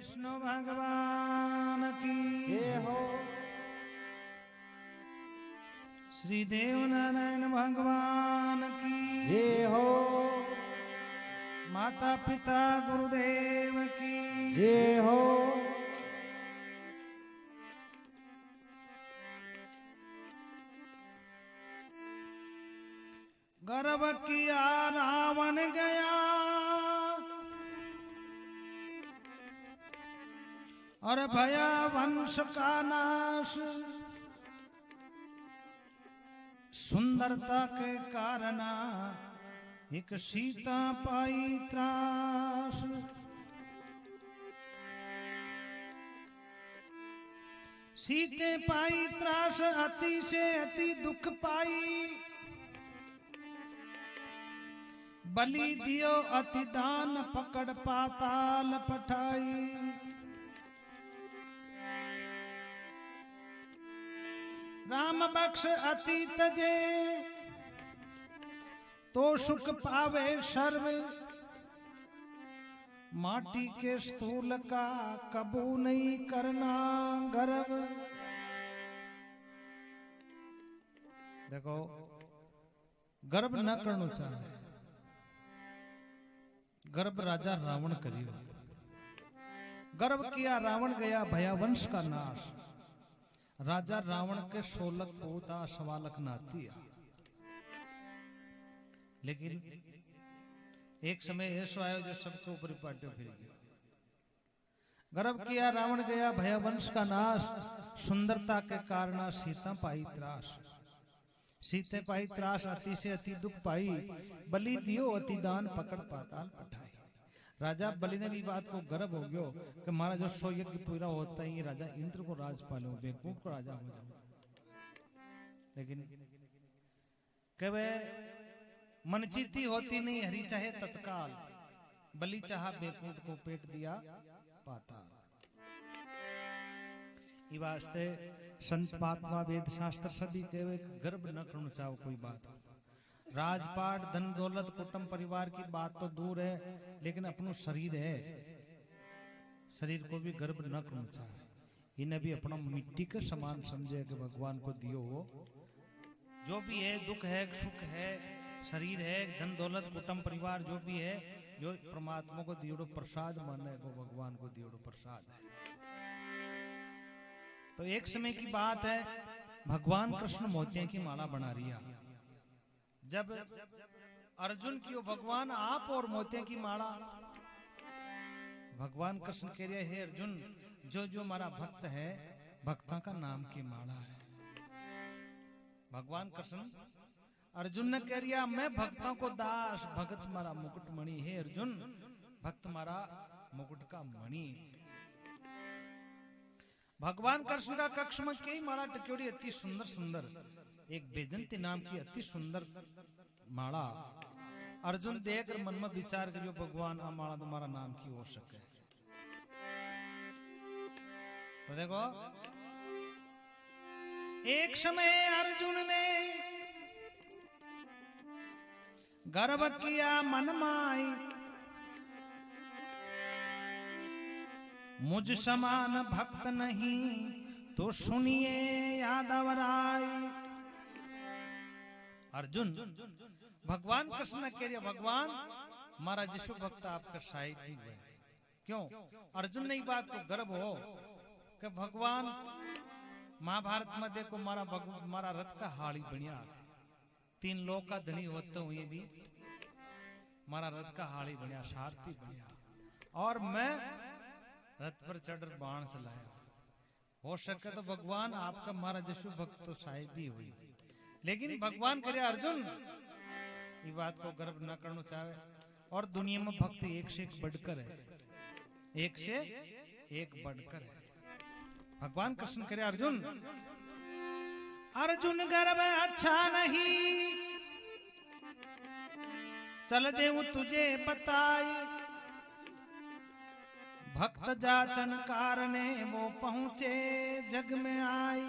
विष्णु भगवान की जय हो। श्री देव नारायण भगवान की जय हो। माता पिता गुरुदेव की जय हो। गर्भ किया रावण गया और भया वंश का नाश, सुंदरता के कारण एक सीता पाई त्रास। सीते पाई त्रास अति से अति दुख पाई, बलि दियो अति दान पकड़ पाताल पठाई। राम बख्श अति तजे तो सुख पावे सर्व, माटी के स्थूल का कबू नहीं करना गर्व। देखो गर्व न करना चाहिए, गर्भ राजा रावण करियो। गर्भ किया रावण गया भया वंश का नाश, राजा रावण के 16 पोता सवालक नातिया। लेकिन एक समय ऐसा आयो जो सबके ऊपर पाट्यो फिर गया। गर्भ किया रावण गया भया वंश का नाश, सुंदरता के कारण सीता पाई त्रास। सीते पाई त्रास अति से अति दुख पाई, बलि दियो अति दान पकड़ पाताल पठाई। राजा बलि ने भी बात को गर्व हो गयो कि हमारा जो 100 यज्ञ पूरा होता है, ये राजा इंद्र को राज पालो, बेवकूफ को राजा हो जाओ। लेकिन कहे मनचिती होती नहीं हरी चाहे तत्काल, बलि चाहा बेवकूफ को पेट दिया पाताल। ये वास्ते संत महात्मा वेद शास्त्र सभी कहे गर्व न करना चाहो कोई बात। राजपाट धन दौलत कुटुंब परिवार की बात तो दूर है, लेकिन अपनो शरीर है, शरीर को भी गर्व न करना चाहिए। इन्हें भी अपना मिट्टी के समान समझे कि भगवान को दियो हो जो भी है, दुख है सुख है, शरीर है, धन दौलत कुटुंब परिवार जो भी है, जो परमात्मा को दियोड़ो प्रसाद माने, वो भगवान को दियोड़ो प्रसाद है। तो एक समय की बात है, भगवान कृष्ण मोतियों की माला बना रिया। जब अर्जुन की भगवान आप और मोतियों की माला, भगवान कृष्ण कह रहे हे अर्जुन, जो जो हमारा भक्त है भक्ता का नाम की माला है। भगवान कृष्ण अर्जुन ने कह रिया मैं भक्तों को दास, भगत मारा मुकुट मणि है। अर्जुन भक्त मारा मुकुट का मणि। भगवान कृष्ण का कक्ष में कई माला टक्योड़ी अति सुंदर सुंदर, एक बेजंती नाम की अति सुंदर माला। अर्जुन देखकर मन में विचार करियो भगवान आ माला तुम्हारा नाम की हो सके। तो देखो एक समय अर्जुन ने गर्व किया मन माई, मुझ समान भक्त नहीं तो सुनिए यादव राय। अर्जुन भगवान कृष्ण ने कह रहे भगवान हमारा जिसु भक्त आपका शायद ही हुआ। क्यों अर्जुन ने बात को गर्व हो कि भगवान महाभारत में देखो मारा रथ का हाड़ी बढ़िया, 3 लोक का धनी होते हुए भी मारा रथ का हाड़ी बढ़िया, सारथी बढ़िया, और मैं रथ पर चढ़कर बाण चलाया। हो सके तो भगवान आपका मारा जिसु भक्त तो शायद ही हुई। लेकिन भगवान करे अर्जुन ये बात को गर्व न करना चाहे, और दुनिया में भक्त एक से एक बढ़कर है, एक से एक बढ़कर है। भगवान कृष्ण करे अर्जुन, अर्जुन गर्व अच्छा नहीं, चल देऊं तुझे बताई। भक्त जाचन कारणे वो पहुंचे जग में आई।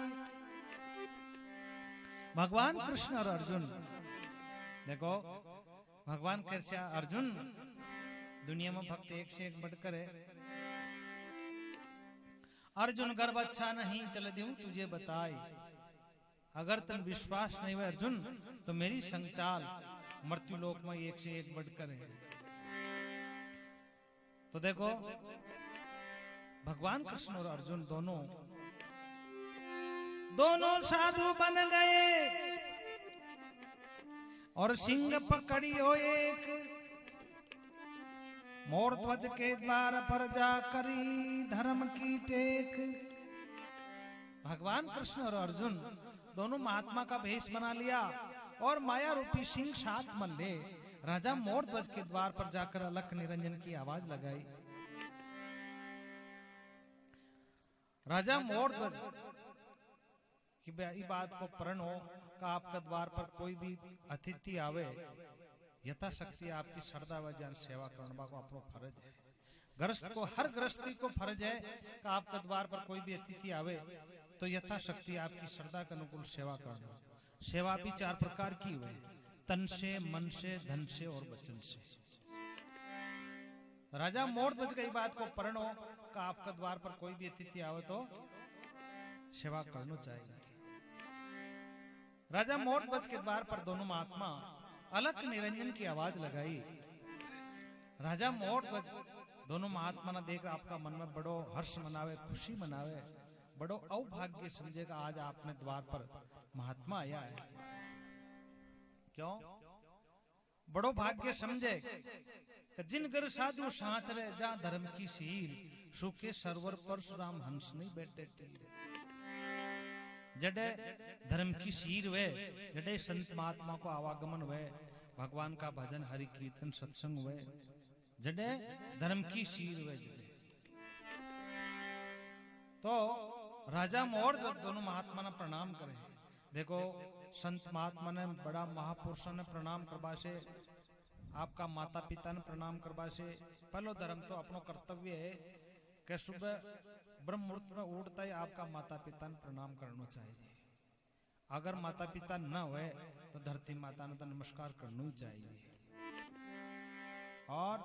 भगवान कृष्ण और अर्जुन देखो भगवान कृष्ण अर्जुन दुनिया में भक्त एक से एक बढ़कर है। अर्जुन गर्भ अच्छा नहीं चल दूं तुझे बताए, अगर तन विश्वास नहीं हुआ अर्जुन तो मेरी संचाल मृत्यु लोक में एक से एक बढ़कर है। तो देखो भगवान कृष्ण और अर्जुन दोनों साधु बन गए और सिंह पकड़ियो एक, मोर ध्वज के द्वार पर जा करी धर्म की टेक। भगवान कृष्ण और अर्जुन दोनों महात्मा का भेष बना लिया और माया रूपी सिंह साथ मन ले राजा मोर ध्वज के द्वार पर जाकर अलख निरंजन की आवाज लगाई। राजा मोर ध्वज कि ई बात को प्रण हो का आपका द्वार पर कोई भी अतिथि आवे यथाशक्ति आपकी श्रद्धा व ज्ञान सेवा करने को अपनो फर्ज है। ग्रस्त को हर गृहस्थी को फर्ज है कि आपका द्वार पर कोई भी अतिथि आवे तो यथाशक्ति आपकी श्रद्धा के अनुकूल सेवा करना। सेवा भी चार प्रकार की हुए, तन से, मन से, धन से और वचन से। राजा मोर ध्वज की बात को प्रण हो कि आपका द्वार पर कोई भी अतिथि आवे तो सेवा करना चाहिए। राजा मोर ध्वज के द्वार पर दोनों महात्मा अलख निरंजन की आवाज लगाई। राजा मोर ध्वज दोनों महात्मा ने देख आपका मन में बड़ो हर्ष मनावे, खुशी मनावे, बड़ो अवभाग्य समझेगा आज आपने द्वार पर महात्मा आया है। क्यों बड़ो भाग्य समझे कि जिन घर साधु सांच रहे जा धर्म की सील, सुखे सरवर परशुराम हंस नहीं बैठे तीर। जडे धर्म की सीर वे, जडे संत महात्मा को आवागमन वे, भगवान का भजन हरि कीर्तन सत्संग वे, जडे धर्म की सीर वे जडे। तो राजा मोर दोनों महात्मा ने प्रणाम करे। देखो संत महात्मा ने बड़ा महापुरुषों ने प्रणाम करवा से, आपका माता पिता ने प्रणाम करवा से पहलो धर्म तो अपनो कर्तव्य है कि सुबह ब्रह्म मुहूर्त में उठता ही आपका माता पिता ने प्रणाम करना चाहिए। अगर माता पिता न हुए तो धरती माता ने तो नमस्कार करना ही चाहिए। और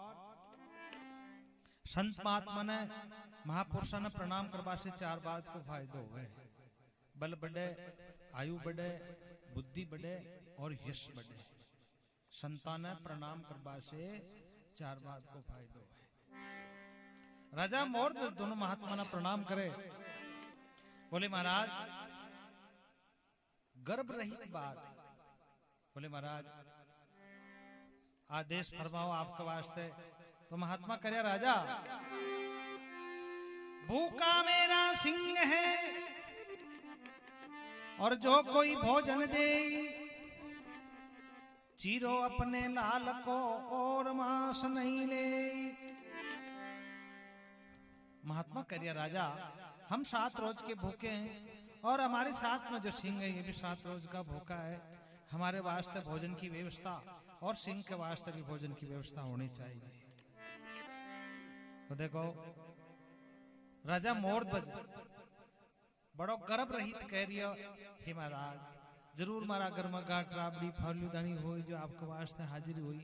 संत महात्मा ने महापुरुषों ने प्रणाम करवा से चार बात को फायदो हुए, बल बढ़े, आयु बढ़े, बुद्धि बढ़े और यश बढ़े। संतान ने प्रणाम करवा से चार बात को फायदो है। राजा मोर ध्वज दोनों महात्मा ने प्रणाम करे, बोले महाराज गर्भ रहित बात। बोले महाराज आदेश फरमाओ आपके वास्ते। तो महात्मा करे राजा भूखा मेरा सिंह है और जो कोई भोजन दे चीरो अपने लाल को और मांस नहीं ले। महात्मा करिया राजा हम 7 रोज के भूखे हैं और हमारे साथ में जो सिंह है ये भी 7 रोज का भूखा है। हमारे वास्ते भोजन की व्यवस्था और सिंह के वास्ते भी भोजन की व्यवस्था होनी चाहिए। तो देखो राजा मोर ध्वज बड़ो गर्भ रहित कह रही हो, हे महाराज जरूर मारा घर में गाट राबड़ी फालूदानी हुई जो आपके वास्ते हाजिर हुई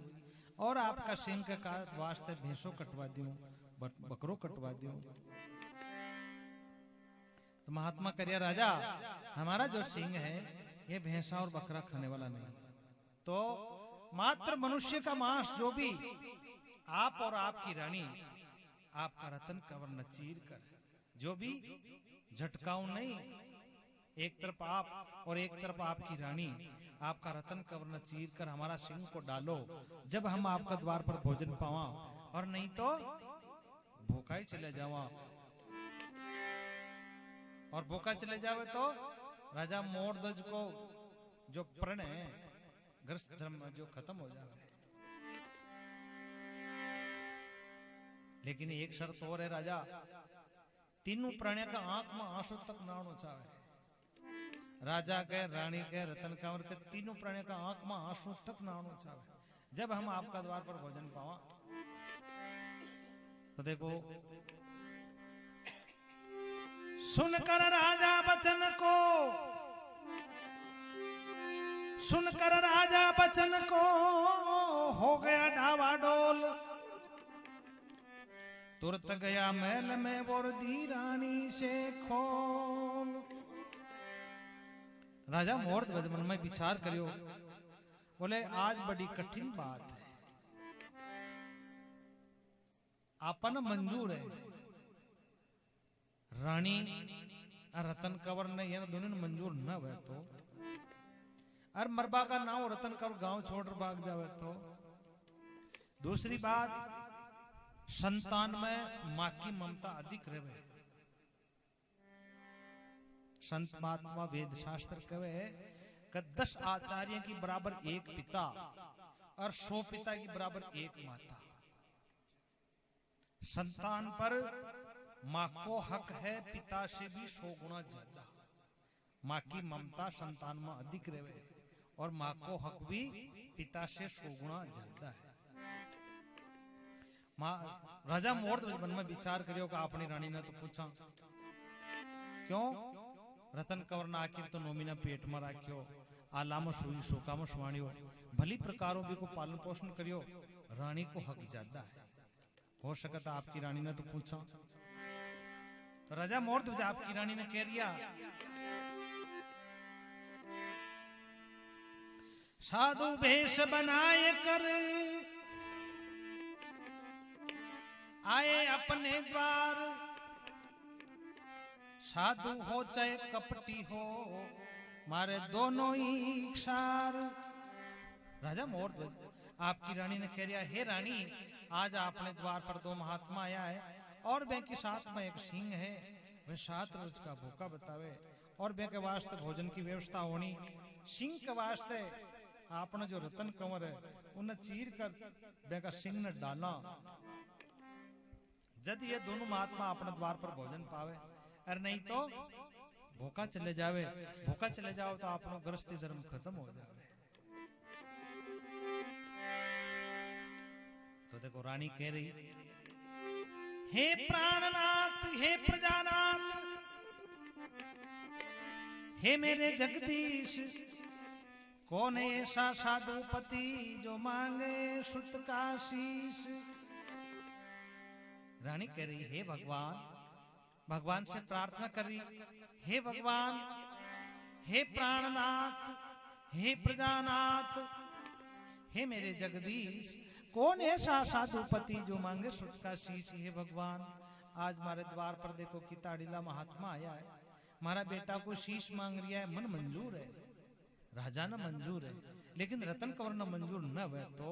और आपका सिंह के वास्ते भैंसों कटवा दूं, बकरो कटवा दूं। तो महात्मा करिया राजा हमारा जो सिंह है ये भैंसा और बकरा खाने वाला नहीं, तो मात्र मनुष्य का मांस जो भी आप और आपकी रानी आपका रतन कवर्ण चीर कर, जो भी झटकाऊ नहीं, एक तरफ आप और एक तरफ आपकी रानी आपका रतन कवर्ण चीर कर हमारा सिंह को डालो, जब हम आपका द्वार पर भोजन पावा, और नहीं तो भूखा ही चले जावा। और भूखा चले जावे तो राजा मोर ध्वज को जो प्रण है ग्रस्त धर्म जो खत्म हो जावे। लेकिन एक शर्त और है राजा, तीनों प्राणियों का आंख में आंसू तक ना आना चाहे। राजा के, रानी के, रतन कंवर के तीनों प्राणियों का आंख में आंसू तक ना आना चाहे जब हम आपका द्वार पर भोजन पावा। तो देखो सुनकर राजा बचन को, सुनकर राजा बचन को हो गया डावाडोल तुरत गया महल में बोर दी रानी से खोल। राजा मुहूर्त मन में विचार करियो, बोले आज बड़ी कठिन बात है, आपन मंजूर है। रानी रतन कंवर ने ये दोनों मंजूर न हुए तो, और मरबा का नाम रतन कंवर गांव छोड़ भाग जावे तो। दूसरी बात, संतान में मां की ममता अधिक रहे। संत महात्मा वेद शास्त्र कहे कि 10 आचार्य की बराबर एक पिता और 100 पिता की बराबर एक माता। संतान पर मां को हक है पिता से भी 100 गुना ज्यादा। मां की ममता संतान में अधिक रहे और मां को हक भी पिता से 100 गुना ज्यादा है। राजा मुहूर्त मन में विचार करियो कि अपनी रानी ने तो पूछा, क्यों रतन कंवर ने आखिर तो नोमीना पेट में राख्यो, आला में सुई शोका में सुवाणियो, भली प्रकारों भी को पालन पोषण करियो, रानी को हक ज्यादा है। हो सकता आपकी रानी ने तो पूछा। तो राजा मुहूर्त आपकी रानी ने कह रिया, साधु भेष बनाए कर आए अपने द्वार, साधु हो चाहे कपटी हो मारे दोनों ही क्षार। राजा मुहूर्त आपकी रानी ने कह रिया, हे रानी आज अपने द्वार पर 2 महात्मा आया है और वे के साथ में एक सिंह है, वे 7 रोज का भूखा बतावे और वे के वास्ते भोजन की व्यवस्था होनी। सिंह के वास्ते आपने जो रतन कंवर है उन्हें चीर कर वे का सिंह ने डाला। जब ये दोनों महात्मा अपने द्वार पर भोजन पावे और नहीं तो भूखा चले जावे, भूखा चले जाओ तो अपनो गृहस्थी धर्म खत्म हो जावे। तो देखो रानी कह रही, हे प्राणनाथ, हे प्रजानाथ, हे मेरे जगदीश, कौन ऐसा साधुपति जो मांगे सुत का शीश। रानी कह रही, हे भगवान, भगवान से प्रार्थना कर रही, हे भगवान, हे प्राणनाथ, हे प्रजानाथ, हे मेरे जगदीश, कौन ऐसा साधुपति जो मांगे सुख का शीश। हे भगवान, आज हमारे द्वार पर देखो कि ताड़ीला महात्मा आया है, हमारा बेटा को शीश मांग रिया है, मन मंजूर है, राजा न मंजूर है, लेकिन रतन कंवर न मंजूर न हुए तो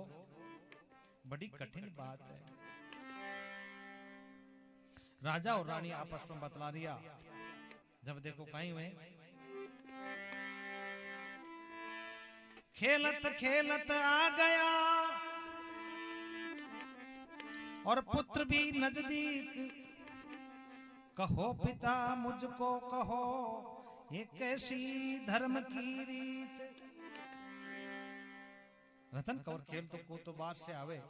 बड़ी कठिन बात है। राजा और रानी आपस में बतला रिया, जब देखो कहीं हुए खेलत खेलत आ गया और पुत्र भी नजदीक, कहो पिता मुझको कहो ये कैसी धर्म की रीत। रतन कंवर खेल तो को तो बाहर से आवे,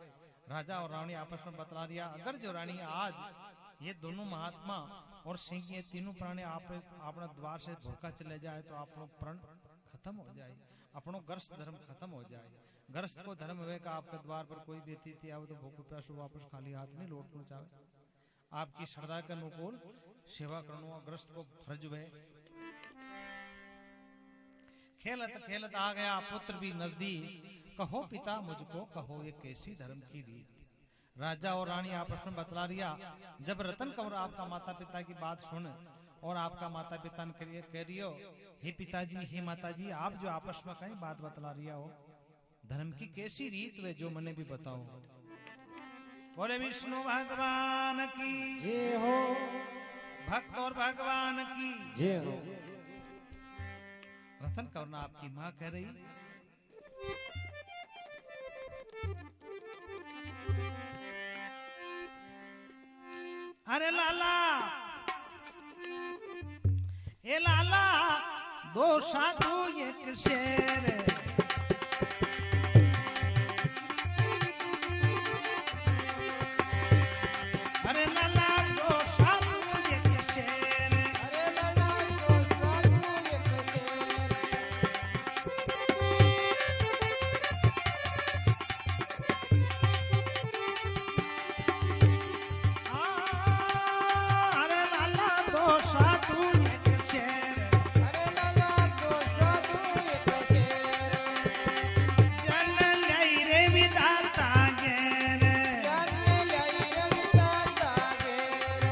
राजा और रानी आपस में बतला रिया, अगर जो रानी आज ये दोनों महात्मा और सिंह ये तीनों प्राणी अपना द्वार से धोखा चले जाए तो अपनो प्रण खत्म हो जाए, अपनो ग्रस्त धर्म खत्म हो जाए। ग्रस्त को धर्म हुए का आपके द्वार पर कोई भी अतिथि आवे तो भूख प्यासो वापस खाली हाथ नहीं लौटना चाहे, आपकी श्रद्धा के अनुकूल सेवा करना ग्रस्त को फर्ज हुए। खेलत खेलत आ गया पुत्र भी नजदीक, कहो पिता मुझको कहो ये कैसी धर्म की रीत। राजा और रानी आपस में बतला रिया, जब रतन कंवर आपका माता पिता की बात सुन और आपका माता पिता ने कह रियो, हे पिताजी, हे माताजी, आप जो आपस में कहीं बात बतला रिया हो, धर्म की कैसी रीत वे जो मने भी बताओ। बोले विष्णु भगवान की जय हो, भक्त और भगवान की जय हो। रतन कंवर आपकी माँ कह रही, अरे लाला, ए लाला, 2 साधु एक शेर, अरे लाला 2 साधु एक शेर, अरे लाला 2 साधु एक शेर, साधु एक शेर अरे लाला तो साधु एक शेर जन लाई रे विधाता घेर जाने लाई रे विधाता घेर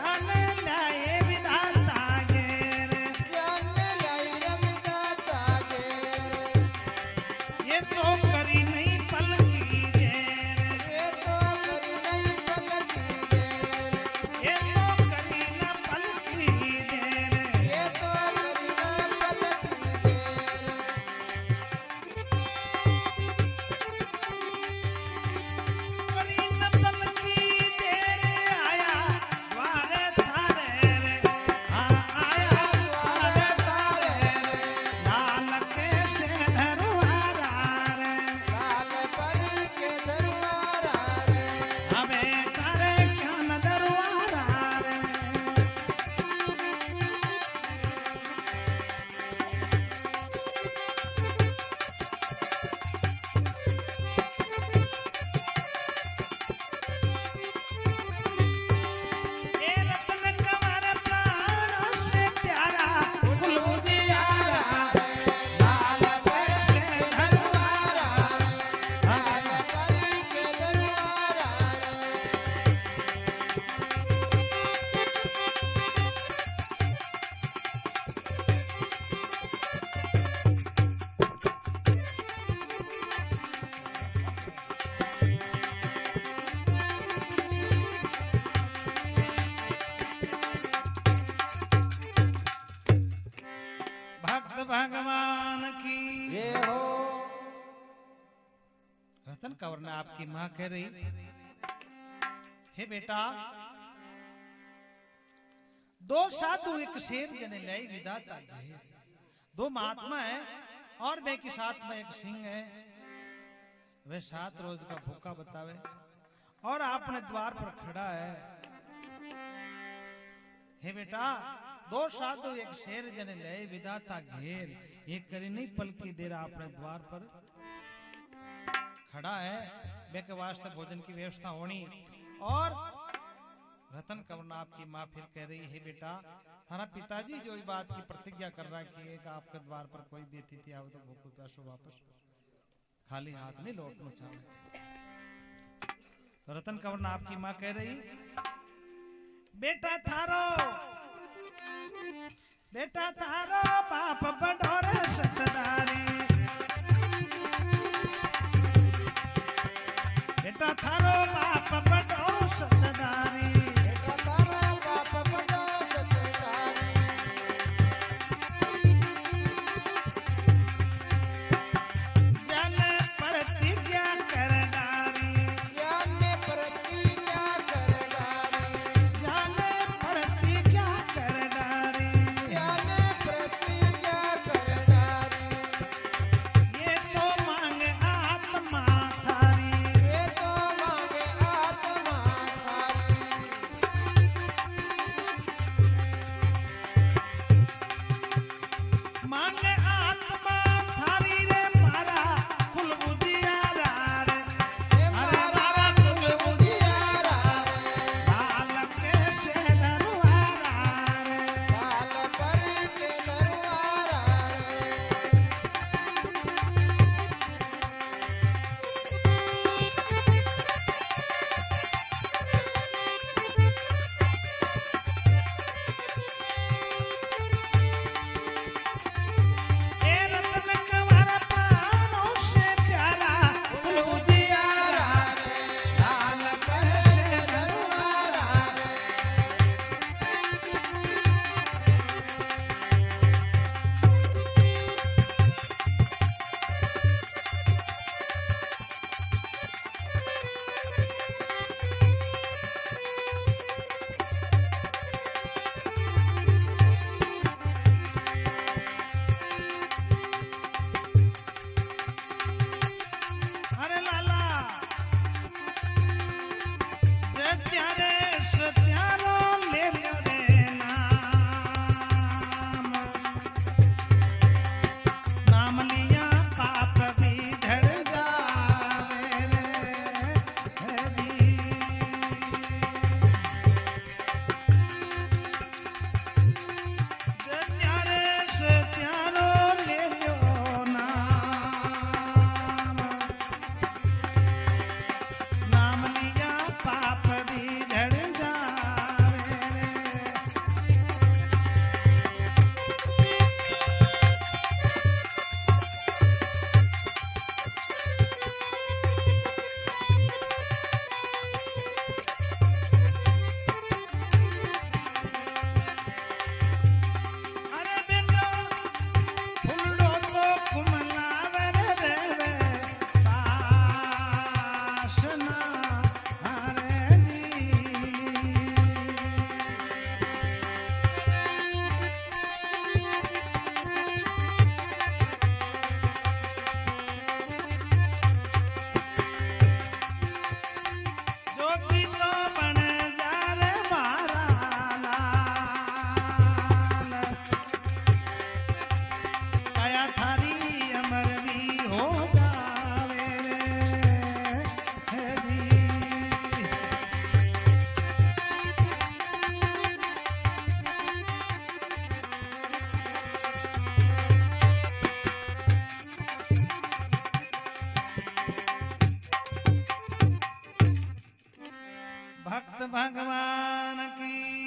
जन लाई विधाता घेर जाने लाई रे विधाता घेर ये तो करी नहीं पल की देर ये तो करी नहीं पलकी देर ये तो करी न पल की देर ये तो करी नहीं पलकी देर करी न पल की देर आया द्वारे थारे रे हाँ आया द्वारे थारे रे लाल के शहर वारा रे लाल परी के दरबारा रे हमें तारे ज्ञान दरबारा रे ये रतन कमर प्राणों से प्यारा फूल जियारा लाल परी के दरबारा लाल परी के दरबारा भक्त भगवान की जय हो रतन कंवर ने आपकी मां कह रही हे बेटा दो साधु एक शेर जने लाई विधाता घेर दो महात्मा है और वे के साथ में एक सिंह है वे 7 रोज का भूखा बतावे और आपने द्वार पर खड़ा है हे बेटा दो साधु एक शेर जने ले विधाता घेर ये करी नहीं पल की देर आपने द्वार पर खड़ा है वे के वास्ते भोजन की व्यवस्था होनी और रतन कंवर आपकी माँ फिर कह रही है बेटा थारा पिताजी जो इस बात की प्रतिज्ञा कर रहा है कि एक आपके द्वार पर कोई भी अतिथि आवे तो भूखो प्यासो वापस खाली हाथ नहीं लौटना चाहे तो रतन कंवर आपकी माँ कह रही बेटा थारो बाप बडोरे सतदारी बेटा थारो बाप बडोरे सतदारी बेटा तारा बाप बड़ा सत्कारी जन प्रतिज्ञा करदारी जाने प्रतिज्ञा करदारी जन प्रतिज्ञा करदारी जाने प्रतिज्ञा करदारी ये तो मांगे आत्मा थारी ये तो मांगे आत्मा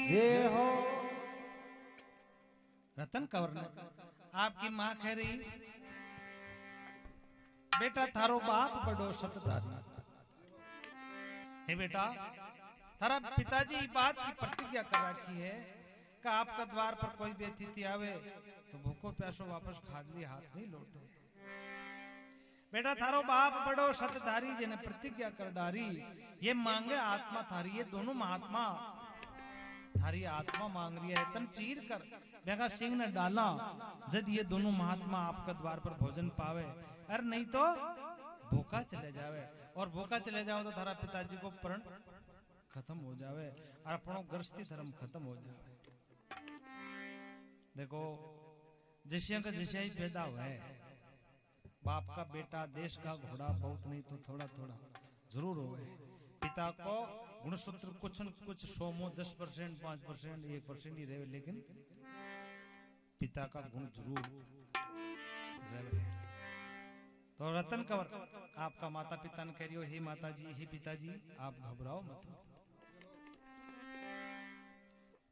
जय हो। रतन कंवर ने आपकी माँ कह रही, बेटा थारो बाप बड़ो सतधारी। हे बेटा, थारा पिताजी बात की प्रतिज्ञा कर रखी है कि आपका द्वार पर कोई भी अतिथि आवे तो भूखो प्यासो वापस खाली हाथ नहीं लौटे। बेटा थारो बाप बड़ो सतधारी जिने प्रतिज्ञा कर डारी, ये मांगे आत्मा थारी, ये दोनों महात्मा थारी आत्मा मांग रही है। तन चीर कर बेगा सिंह ने डाला, जद ये दोनों महात्मा आपका द्वार पर भोजन पावे, अरे नहीं तो भूखा चले जावे, और भूखा चले जाओ तो थारा पिताजी को प्रण खत्म हो जावे और अपनो गृहस्थी धर्म खत्म हो जावे। देखो जिसे का जिसे ही पैदा हुआ है, बाप का बेटा देश का घोड़ा बहुत नहीं तो थोड़ा थोड़ा जरूर हो। पिता को गुणसूत्र कुछ न कुछ 100 10%, 5%, 1% ही रहे, लेकिन पिता का गुण जरूर रहे। तो रतन कंवर आपका माता पिता ने कह रही हो, हे माता जी, हे पिताजी, आप घबराओ मत।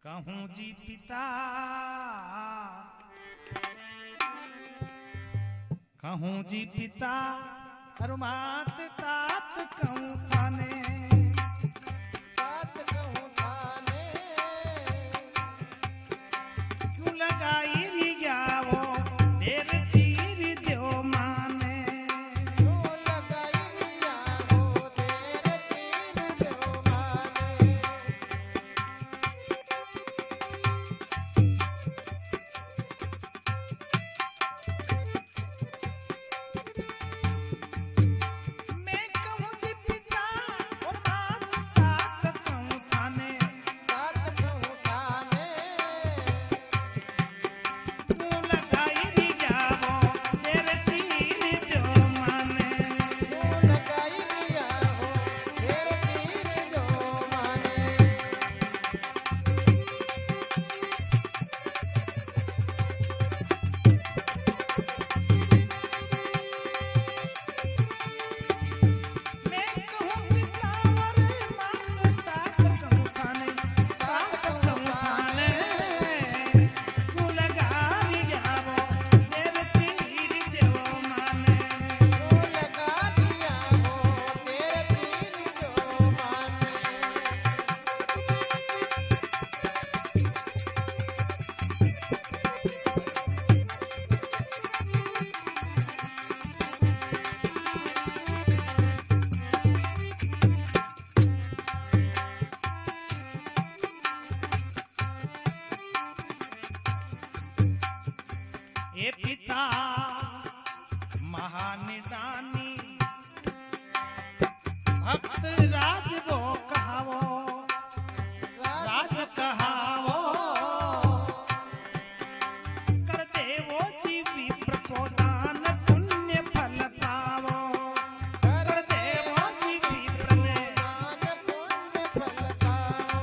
कहूं जी पिता, कहूं जी पिता, और मात तात कहूं थाने, तात कहूं थाने, क्यों लगाई री जाओ देर चीर दो माने, क्यों लगाई रिया हो तेरे चीर दो माने। मैं कहूं जी पिता और मात तात कहूं थाने, तात कहूं थाने, क्यों लगाई री जाओ देर चीर दो माने। क्यों लगाई रिया हो तेरे चीर दो माने। मैं कहूं पिता और मात तात कहूं थाने, तात कहूं थाने, क्यों लगाई जाओ देर चीर दो माने। क्यों लगा दिया हो तेरे चीर दो माने। हे पिता महानिदानी, भक्त राज वो कहावो, राज कहावो, कर देवो जीवी प्रपोदान पुण्य फल पावो, कर देवो जीवी प्रने दान पुण्य फल पाओ।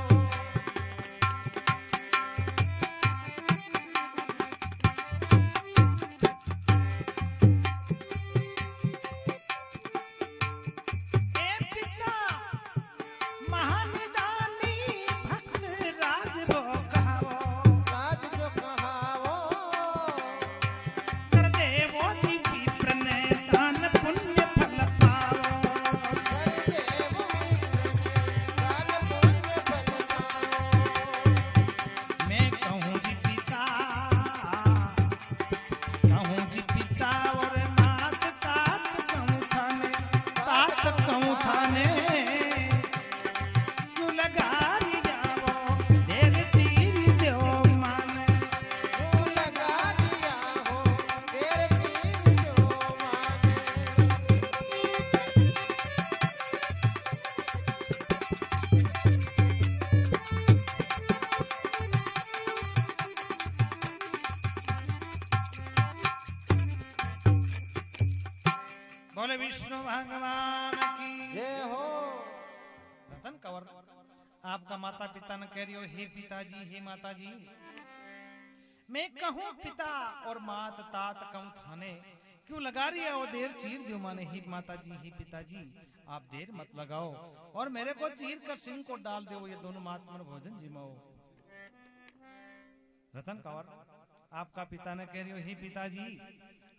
हे पिता महानिदानी, भक्त राज वो कहावो, राज जो कहावो, कर देवो जीवी प्रने दान पुण्य फल पावो। कर देवो दान पुण्य फल पाओ। मैं कहूं जी पिता, कहूं जी पिता और मात तात कहूं थाने, तात कहूं थाने, क्यों लगा री जाओ देर चीर दो माने। क्यों लगा दिया हो तेरे चीर दो माने। बोले विष्णु भगवान की जय हो। रतन कंवर आपका माता पिता ने कह रही हो, हे पिताजी, हे माताजी, मैं कहूं पिता और मात तात कहूं थाने, क्यों लगा रही है वो देर चीर दो माने। ही माताजी, ही पिताजी, आप देर मत लगाओ और मेरे को चीर कर सिंह को डाल दो, ये दोनों महात्मा भोजन जिमाओ। रतन कंवर, आपका पिता ने कह रही हो, हे पिताजी,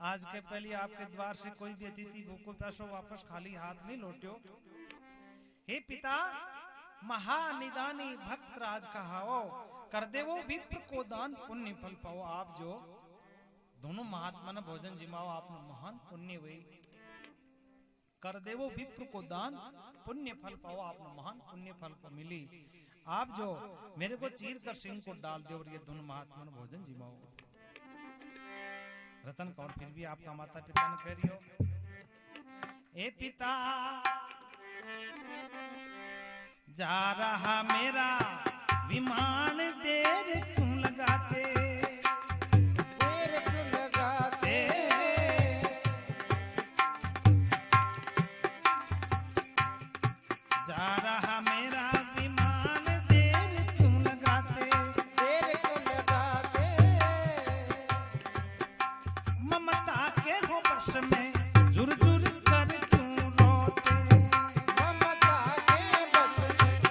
आज के पहले आपके द्वार से कोई भी अतिथि भूखो प्यासो वापस खाली हाथ नहीं लौट्यो। हे पिता, महानिदानी भक्त राज कहाओ, कर देवो विप्र को दान पुण्य फल पाओ। आप जो दोनों महात्मा ने भोजन जिमाओ, आपने महान पुण्य हुई। कर देवो विप्र को दान पुण्य फल पाओ, आपने महान पुण्य फल को मिली। आप जो मेरे को चीर कर सिंह को डाल दो और ये दोनों महात्मा ने भोजन जिमाओ। रतन कौर, फिर भी आपका माता पिता ने कह रही हो, ए पिता, जा रहा मेरा विमान, देर क्यों लगाते, देर क्यों लगाते, जा रहा मेरा विमान, देर क्यों लगाते, देर क्यों लगाते, ममता के हो बस में झुर झुर कर क्यों रोते, ममता के बस में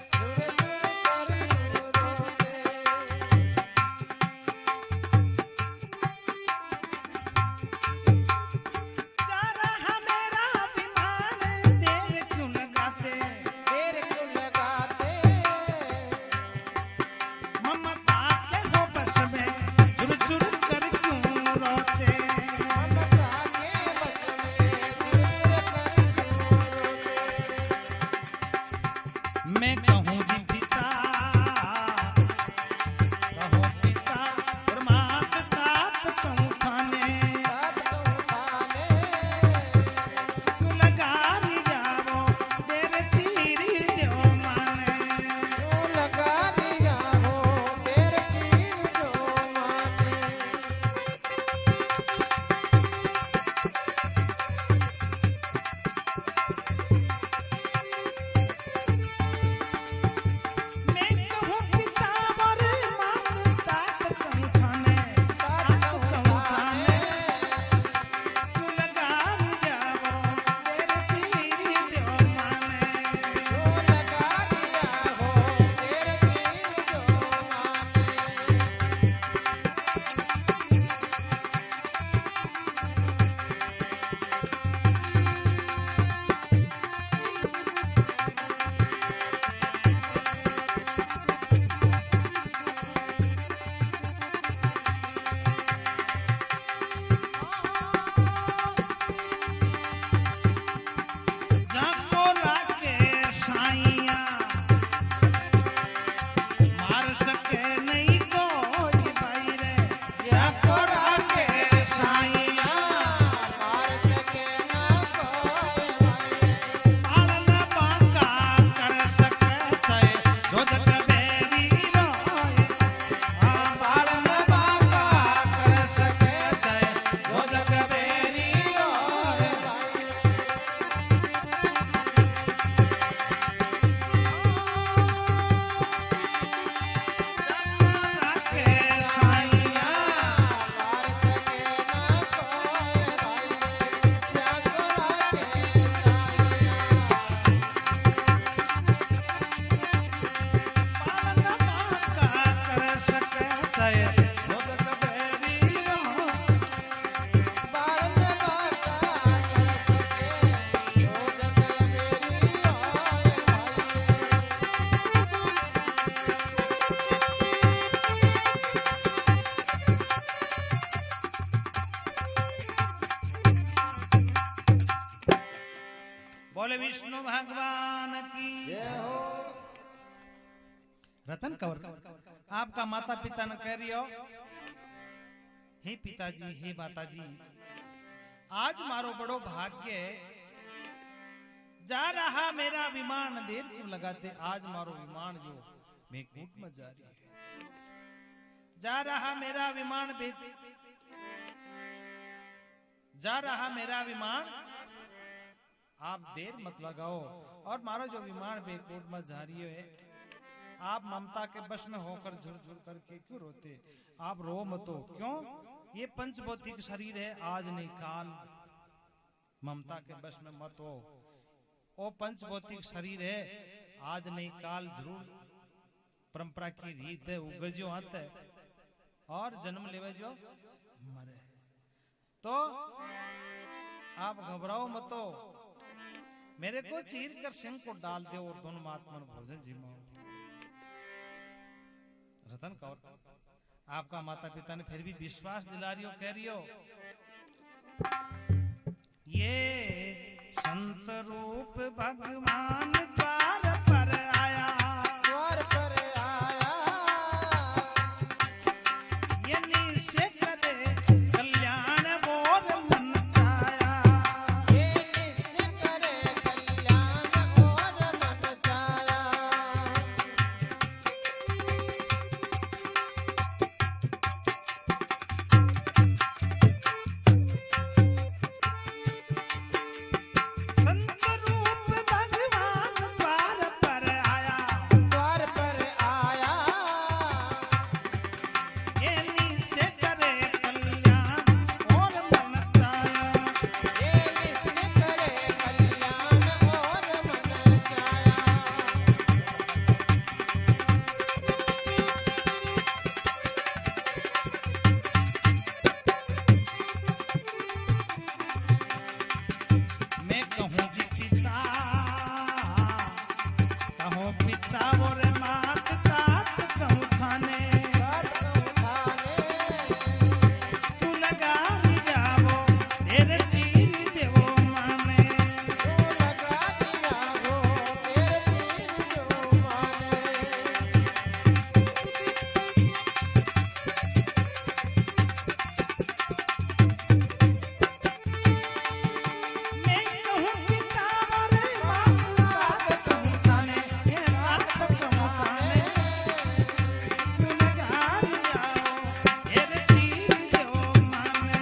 झुर झुर कर क्यों बोले विष्णु भगवान की जय हो। रतन कंवर, आपका माता पिता ने कह रही हो, हे पिताजी, हे माताजी, आज मारो बड़ो भाग्य है, जा रहा मेरा विमान, देर क्यों लगाते। आज मारो विमान जो मेघकूट में जा रही है, जा रहा मेरा विमान, जा रहा मेरा विमान, आप देर मत लगाओ। और मारो जो विमान बेकूट में जा रही है, आप ममता के बश में होकर झुर झुर करके क्यों रोते। आप रो मतो, क्यों? ये पंचभौतिक शरीर है, आज नहीं काल, ममता के बश में मत हो। वो पंचभौतिक शरीर है, आज नहीं काल जरूर परंपरा की रीत है, उगजो हाथ है, और जन्म लेवे जो मरे। तो आप घबराओ मतो, मेरे को चीर कर सिंह को डाल दे और दोनों महात्मन भोजन जिमाओ। रतन कौर, आपका माता पिता ने फिर भी विश्वास दिला रही हो, कह रही हो ये संत रूप भगवान द्वार पर आया, द्वार पर आया, ये निश्चय करे कल्याण बोल मन चाया, ये निश्चय करे कल्याण और मन चाया। संत रूप भगवान द्वार पर आया, द्वार पर आया, ये निश्चय करे कल्याण और मन चाया। ये निश्चय करे कल्याण और मन चाया। मैं कहूँ जी पिता, कहूँ पिता और मात तात कहूँ थाने, तू लगा ली जाओ तेरे चीर देवो माने। मैं कहूँ पिता और मात तात कहूँ थाने, ये मात कहूँ थाने, तू लगा ली जाओ तेरे चीर देवो माने।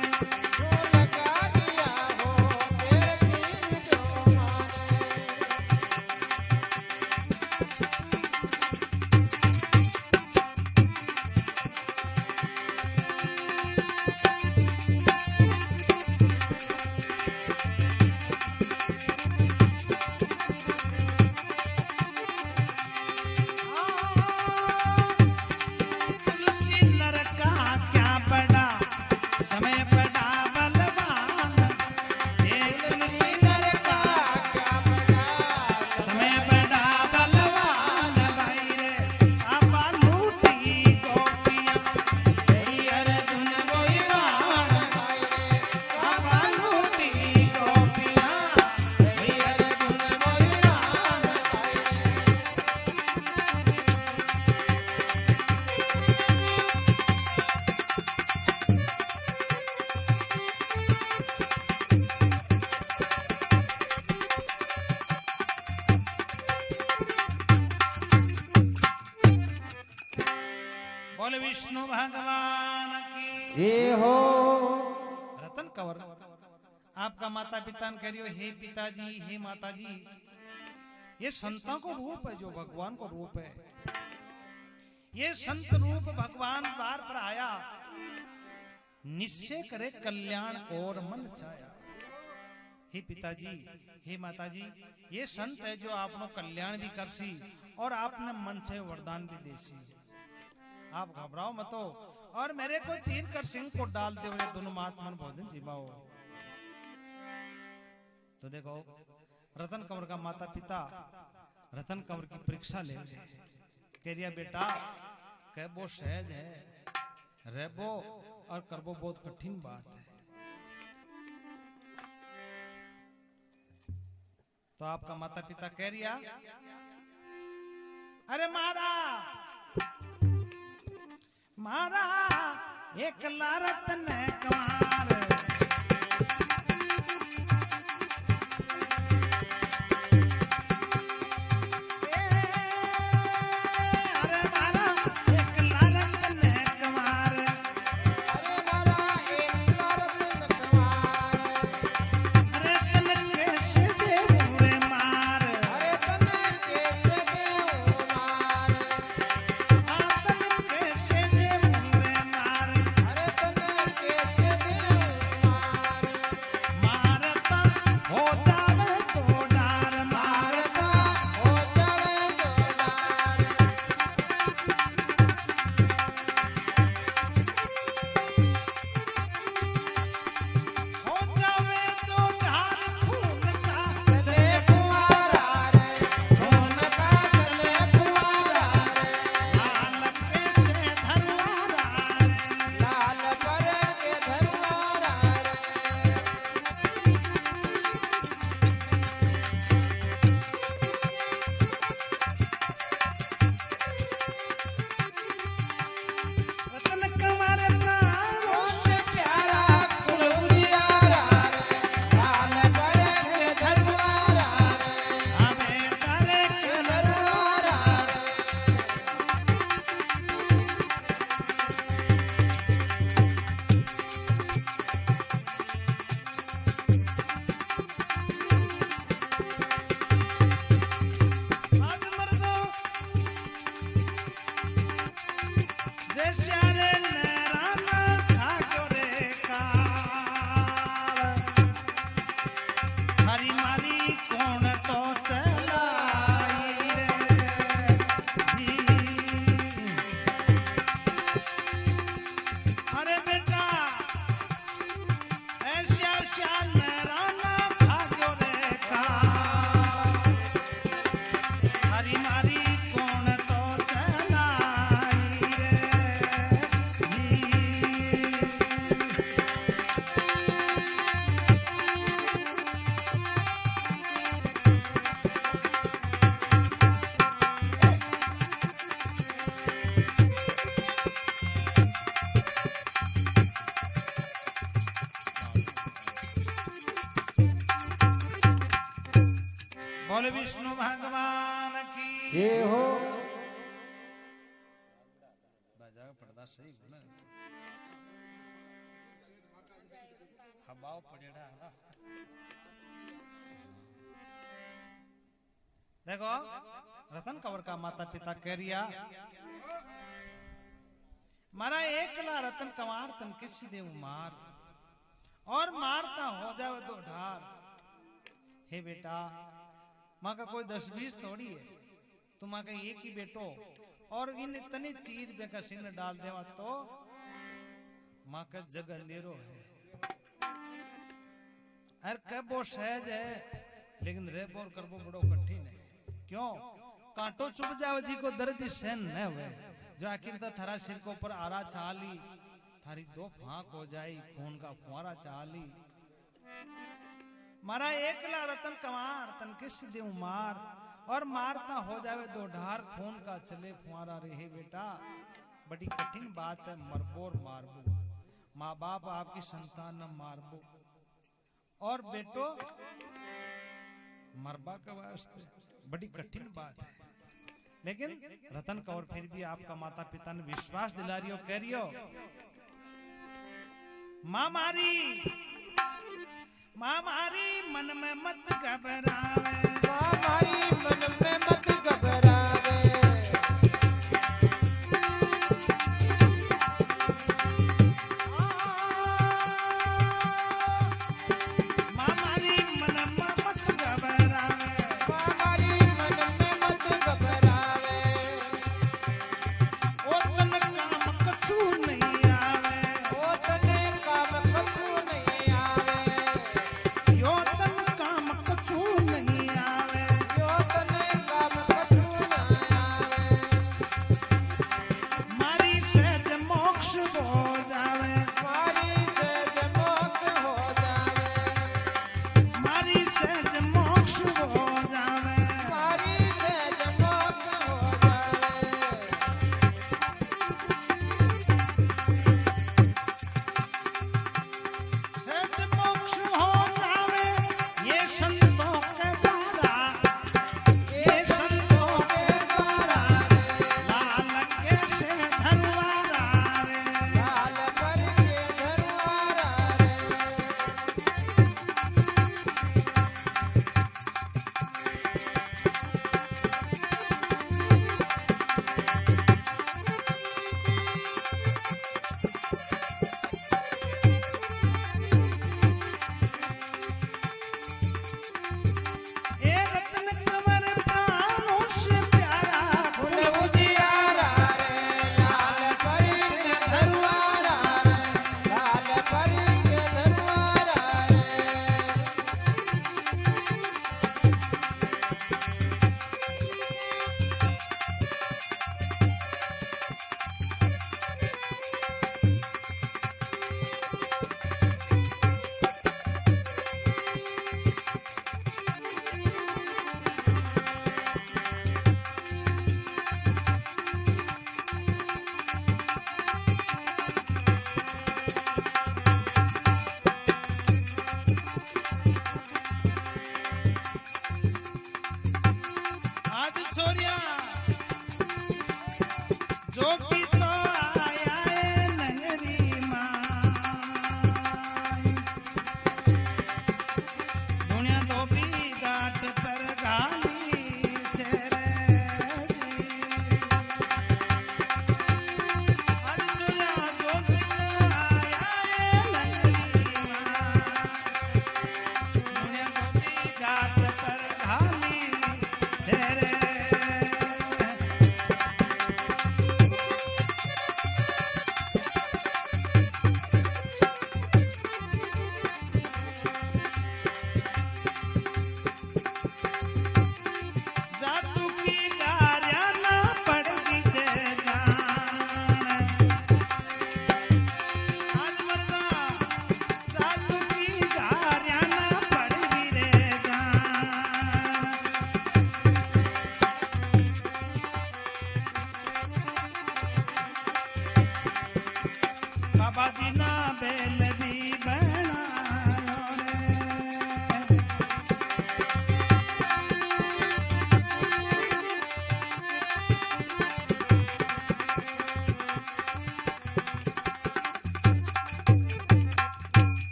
तुलसी नर का क्या बड़ा समय बड़ा बलवान, ये तुलसी नर का समय बड़ा बलवान, भाई रे आपा लूटी गोपियां, तेरी अर्जुन गोइवान, आपा लूटी गोपियां, तेरी अर्जुन गोइवान। बोले विष्णु भगवान की जय हो। रतन कंवर, आपका माता पिता ने कह रही हो हे पिताजी हे माताजी, ये संतों को रूप है जो भगवान को रूप है। ये संत रूप भगवान द्वार पर आया, निश्चय करे कल्याण और मन चाया। हे पिताजी हे माताजी, ये संत है जो आपनो कल्याण भी करसी और आपने मन से वरदान भी देसी। आप घबराओ मतो और मेरे को चीर कर सिंह को डाल दे, बोले दोनों महात्मन भोजन जिमाओ। तो देखो रतन कंवर का माता पिता रतन कंवर की परीक्षा ले रहे, कह रिया बेटा कहबो सहज है, रहबो और करबो बहुत कठिन बात है। तो आपका माता पिता कह रिया अरे मारा एक लारत ने कमार, अरे मारा एक लारत ने कमार, अरे तन कैसे देऊं रे मार, तन कैसे देऊं रे मार। श्यारे नैराना भाग्यो रे काल हरी मारी कौन तो चलाई रे जी। अरे बेटा ऐसा श्याम नैराना भाग्यो रे काल हरी मारी कौन तो चलाई रे जी। बोले विष्णु भगवान की जय हो। बजाओ पर्दा सही बोला हवाओ पड़ेड़ा है। देखो रतन कंवर का माता पिता कह रिया मारा एकला रतन कंवर तन के सीधे मार और मारता हो जावे दो ढार। हे बेटा माँ का कोई 10-20 थोड़ी है, तुम माँ का एक ही बेटो और इन इतनी चीज बेका सिंह डाल देवा तो माँ का जग अंधेरो है। अरे कब वो सहज है लेकिन रे बोर करबो बड़ो कठिन है। क्यों कांटो चुभ जावे जी को दर्द सहन न हुए जो आखिर तो थारा सिर को ऊपर आरा चाली थारी 2 फांक हो जाई खून का फुहारा चाली। मारा एकला रतन कंवर तन के सीधे मार और मारता हो जावे 2 ढार खून का चले फुहारा रहे। बेटा बड़ी कठिन बात है मरबोर मारबो माँ बाप आपकी संतान न मारबो और बेटो मरबा के वास्ते बड़ी कठिन बात है। लेकिन रतन कंवर फिर भी आपका माता पिता ने विश्वास दिला रही हो कह रही हो माँ मारी मन में मत घबरावे माँ मारी मन में मत घबरावे माँ मारी मन में मत घबरावे माँ मारी मन में मत घबरावे ओ तन काम कछु नहीं आवे ओ तने काम कछु नहीं आवे यो तन काम कछु नहीं आवे यो तने काम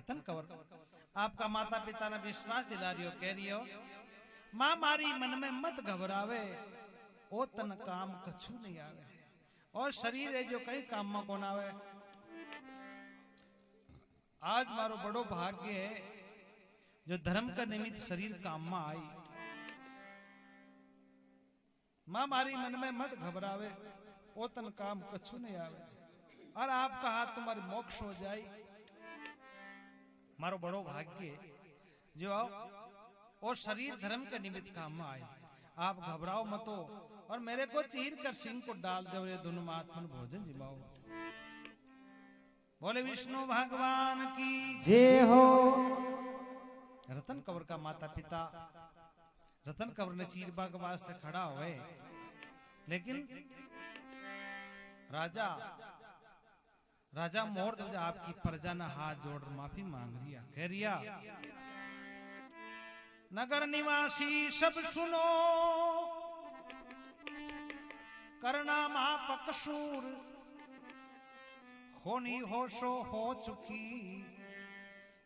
रतन कंवर आपका माता पिता ने विश्वास दिला रही हो, कह रही हो मां मारी मन में मत घबरावे, ओ तन काम कछु नहीं आवे, और शरीर है जो कई काम में कौन आवे। आज मारो बड़ो भाग्य है जो धर्म का निमित्त शरीर काम में आई। मां मारी मन में मत घबरावे, ओ तन काम कछु नहीं आवे, और आपका हाथ तुम्हारे मोक्ष हो जाए। मारो बड़ो भाग्य जो और शरीर धर्म के निमित्त काम में आए। आप घबराओ मतो और मेरे को चीर कर सिंह को डाल दो, ये दोनों महात्मन भोजन जिमाओ। बोले विष्णु भगवान की जय हो। रतन कंवर का माता पिता रतन कंवर ने चीरबा के वास्ते खड़ा हुए, लेकिन राजा मोर देव आपकी प्रजा ने हाथ जोड़ माफी मांग रिया, कह रिया नगर निवासी सब सुनो, करना माप कसूर, होनी होशो हो चुकी,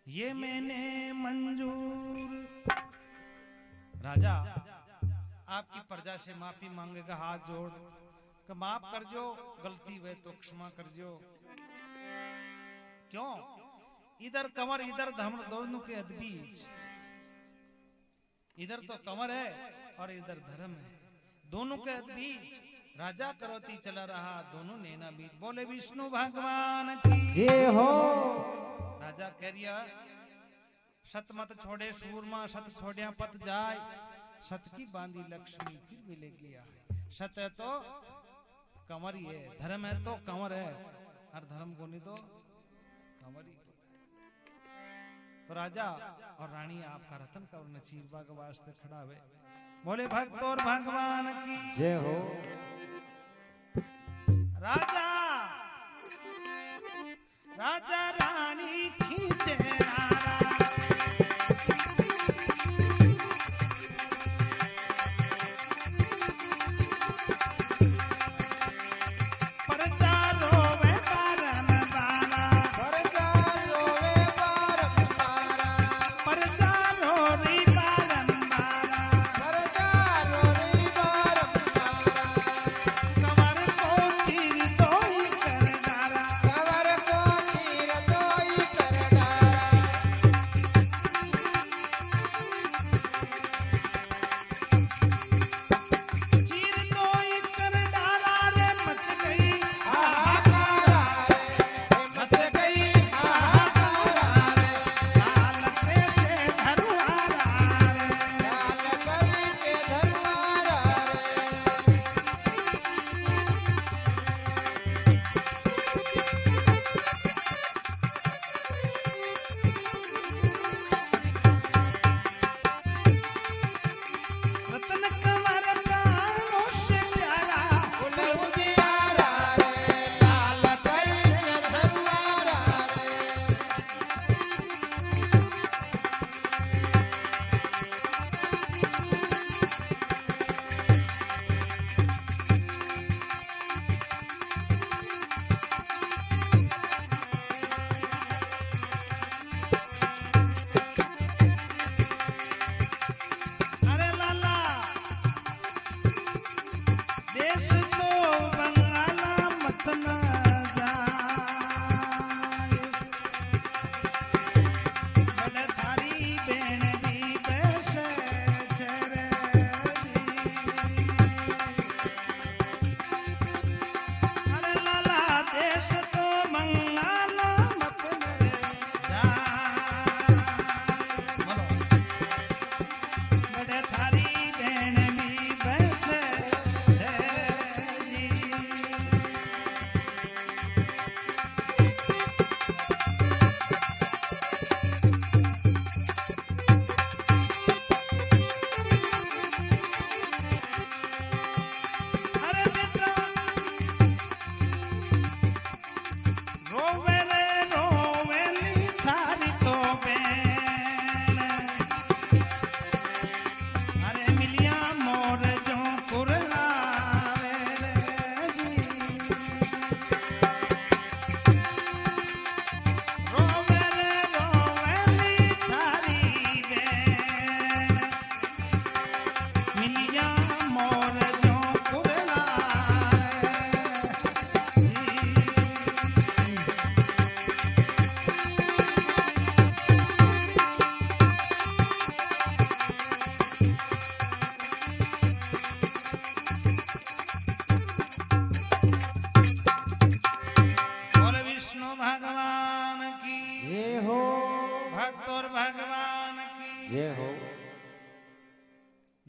ये मैंने मंजूर। राजा आपकी प्रजा से माफी मांगेगा हाथ जोड़ कि माफ कर जो, गलती हुए तो क्षमा कर जो। क्यों? इधर कंवर इधर धर्म, दोनों के बीच, इधर तो कंवर है और इधर धर्म है, दोनों के बीच राजा करोती चला रहा, दोनों नैना बीच। बोले विष्णु भगवान की जय हो। राजा कह रिया सत मत छोड़े सूरमा, सत छोड़िया पत जाए, सत की बांधी लक्ष्मी फिर मिलेगी आए। सत है तो कंवर ही है, धर्म है तो कंवर है, और धर्म को नहीं तो कंवर ही। तो राजा और रानी आपका रतन कंवर ने चीरबा के वास्ते खड़ा हुए। बोले भक्त और भगवान की जय हो। राजा रानी खींचे कर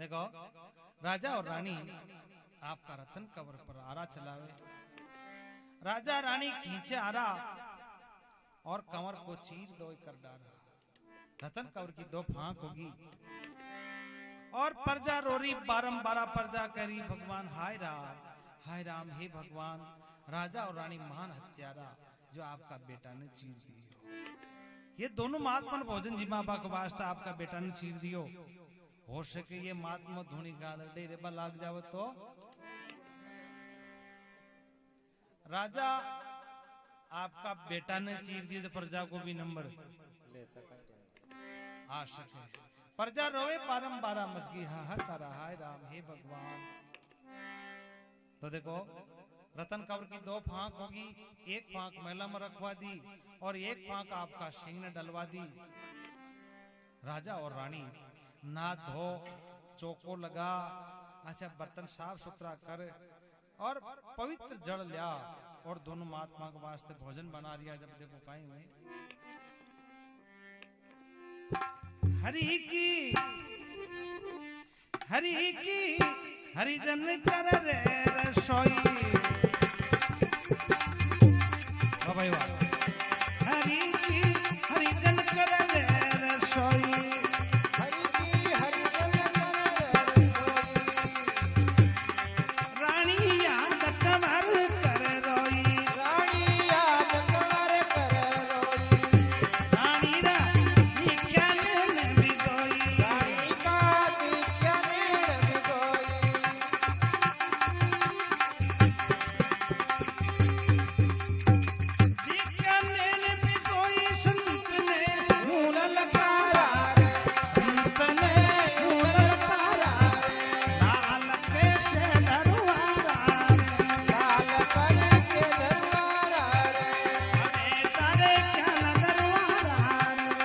देखो राजा और रानी आपका रतन कवर पर आरा चलावे। राजा रानी खींचे आरा और कंवर को चीर दो कर डाला। रतन कंवर की दो फांक होगी और प्रजा रोरी बारंबार प्रजा करी भगवान हाय राम हे भगवान, राजा और रानी महान हत्यारा जो आपका बेटा ने चीर दियो। ये दोनों महात्मा भोजन जी माँ बाप वास्ता आपका बेटा ने चीर दियो। हो सके ये महात्मा धुनी गादर डेरे पर लाग जाओ तो राजा आपका बेटा ने चीर दिया तो प्रजा को भी नंबर आ सके। प्रजा रोवे बारंबार मजगी हाहाकार हाय राम हे भगवान। तो देखो रतन कंवर की दो फांक होगी, एक फांक महिला में रखवा दी और एक फांक आपका सिंह ने डलवा दी। राजा और रानी ना धो चौको लगा, अच्छा बर्तन साफ सुथरा कर और पवित्र जल लिया और दोनों महात्मा के वास्ते भोजन बना रिया। जब देखो कहीं में हरि की हरिजन कर रे रसोई। भाई वाह, हरि की हरिजन कर रे रसोई। हरि की हरिजन कर रे रसोई। रानी याद कंवर कर रोई। रानी याद कंवर कर रोई। रानी रानी क्या ने बिगोई। रानी का दिया नेड़ बिगोई। दिया ने बिगोई संत ने मूल लकारा रे, संत ने मूल लकारा रे। लाल पे से दरवारा रे। लाल पर के दरबारा रे। हमें तारे क्या दरवारा रे।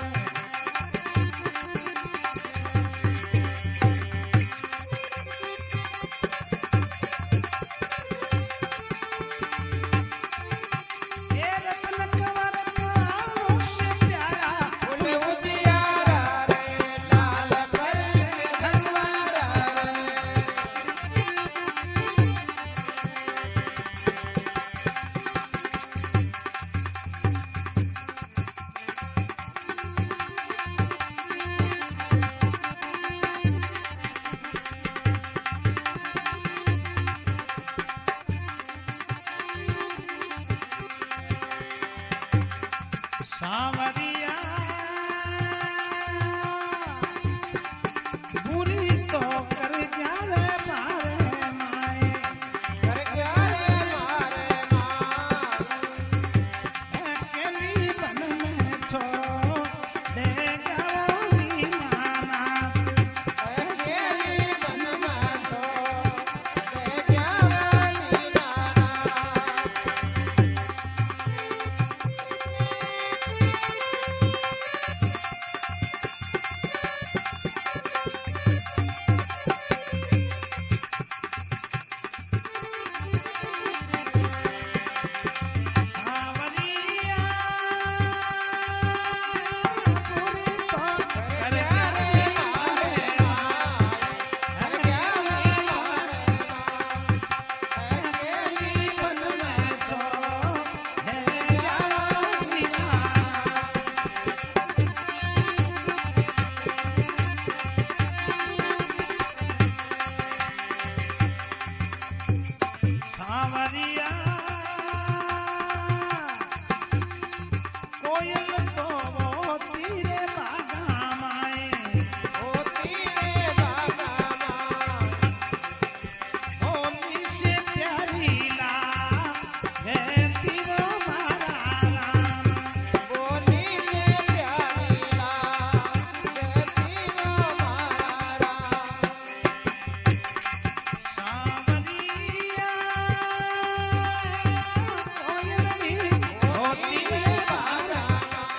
ये रतन कंवर का से प्यारा बोले उजियारा रे, लाल पर के दरबारा रे। सांवरिया बुरी तो कर जावे मारे माए। कर क्या रे मारे माँ। अकेली बन में छोड़ो दे गवानी नाना। अकेली बन में तो दे क्या वाली नाना। सांवरिया बुरी तो कर कर क्या रे जावे मारे माँ। कर क्या रे मारे माँ। अकेली बन में तो दे गवानी नाना। सांवरिया कोयल तो वो तीरे बागा माए। होती रे बाबा माँ। होली से प्यारी ला रहती वो मारा राम। बोली रे प्यारी ला, कहती वो मारा राम। सांवरिया कोयल भी होती होती रे बाबा माँ।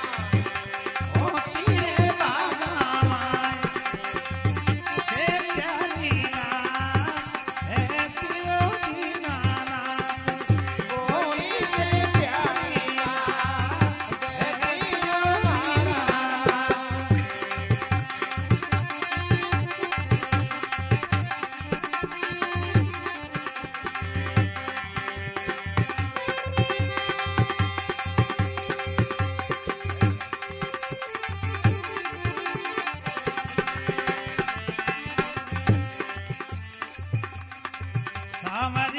हम